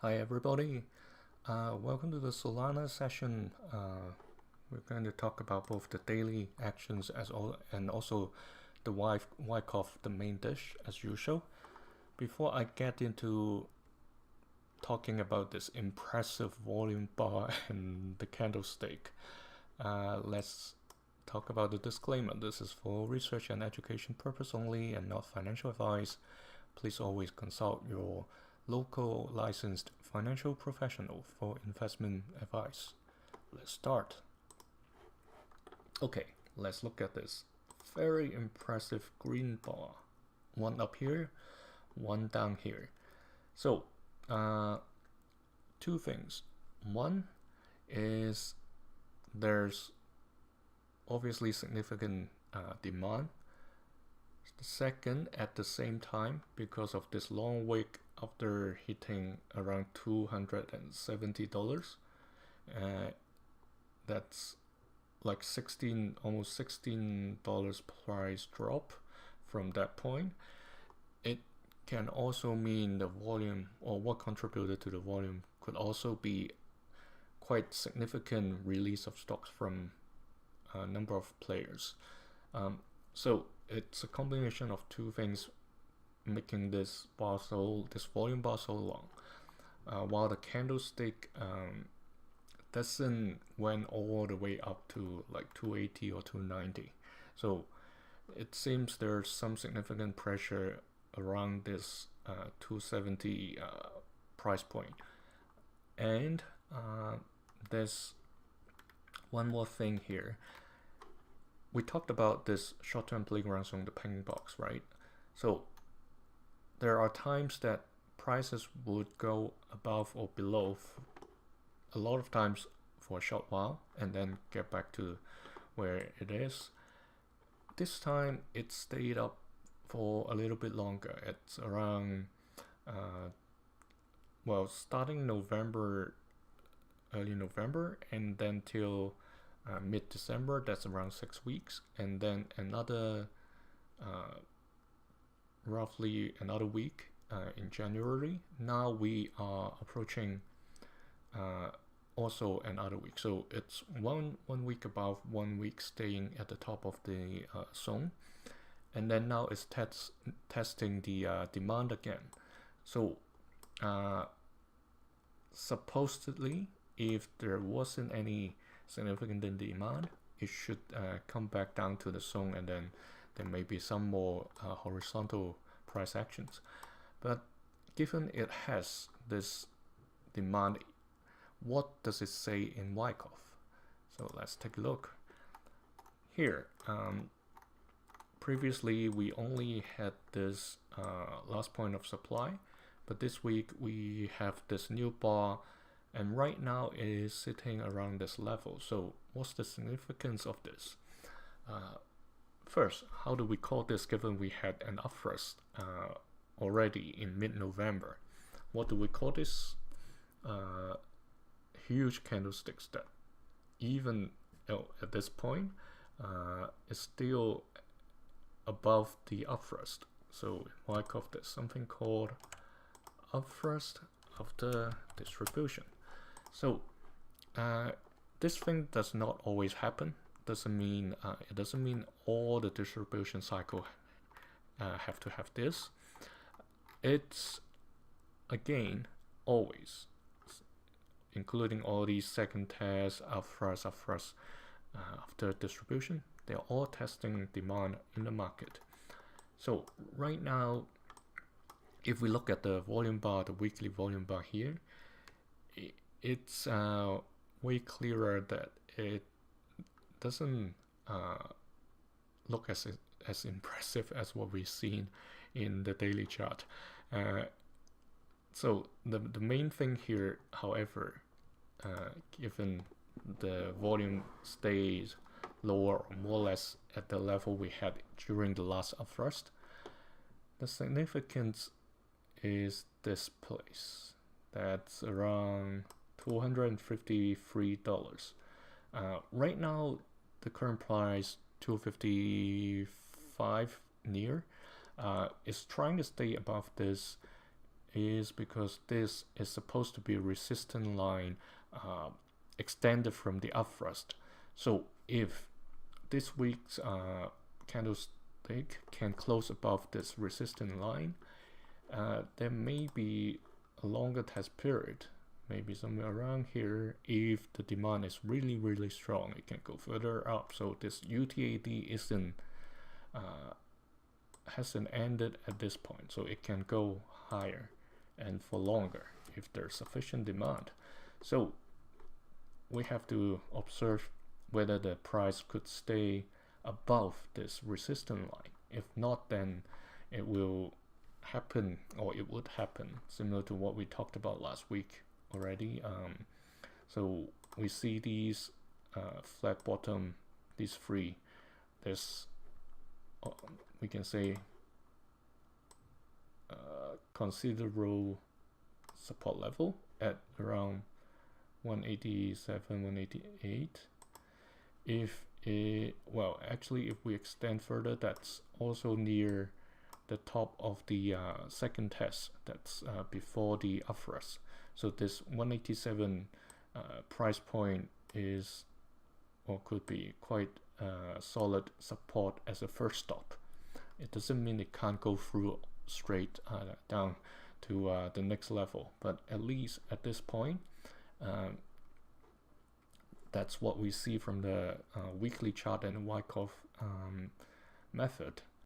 Hi everybody, welcome to the Solana session. We're going to talk about both the daily actions and also the Wyckoff, the main dish as usual. Before I get into talking about this impressive volume bar and the candlestick, let's talk about the disclaimer. This is for research and education purpose only and not financial advice. Please always consult your local licensed financial professional for investment advice. Let's start. Okay, let's look at this very impressive green bar. One up here, one down here. So, two things. One is there's obviously significant demand. The second, at the same time, because of this long wick after hitting around $270, that's like almost $16 price drop from that point. It can also mean the volume, or what contributed to the volume could also be quite significant release of stocks from a number of players. So it's a combination of two things making this volume bar so long, while the candlestick doesn't went all the way up to like 280 or 290. So it seems there's some significant pressure around this 270 price point. And there's one more thing here. We talked about this short-term playground zone, the pink box, right? So there are times that prices would go above or below a lot of times for a short while and then get back to where it is. This time it stayed up for a little bit longer. It's around starting November, early November, and then till mid-December. That's around 6 weeks, and then another roughly another week in January. Now we are approaching also another week, so it's one week above, 1 week staying at the top of the zone, and then now it's testing the demand again. So supposedly, if there wasn't any significant demand, it should come back down to the zone, and then there may be some more horizontal price actions. But given it has this demand, what does it say in Wyckoff? So let's take a look. Here, previously we only had this last point of supply, but this week we have this new bar, and right now it is sitting around this level. So what's the significance of this? First, how do we call this given we had an upthrust already in mid-November? What do we call this? Huge candlesticks that even at this point is still above the upthrust. So in Wyckoff, there's something called upthrust of the distribution. So this thing does not always happen. It doesn't mean all the distribution cycle have to have this. It's again always, including all these second tests, upthrust after distribution, they're all testing demand in the market. So right now, if we look at the volume bar, the weekly volume bar here, it's way clearer that it doesn't look as impressive as what we've seen in the daily chart. So the main thing here, however, given the volume stays lower or more or less at the level we had during the last upthrust, the significance is this place. That's around $253. Right now, the current price, 255 near, is trying to stay above this is because this is supposed to be a resistance line extended from the up thrust. So if this week's candlestick can close above this resistance line, there may be a longer test period, maybe somewhere around here. If the demand is really strong, it can go further up. So this UTAD hasn't ended at this point, so it can go higher and for longer if there's sufficient demand. So we have to observe whether the price could stay above this resistance line. If not, then it will happen, or it would happen similar to what we talked about last week already. So we see these flat bottom, these three, there's we can say considerable support level at around 187, 188. If well, actually, if we extend further, that's also near the top of the second test, that's before the up thrust. So this 187 price point is, or could be, quite solid support as a first stop. It doesn't mean it can't go through straight down to the next level, but at least at this point, that's what we see from the weekly chart and Wyckoff method.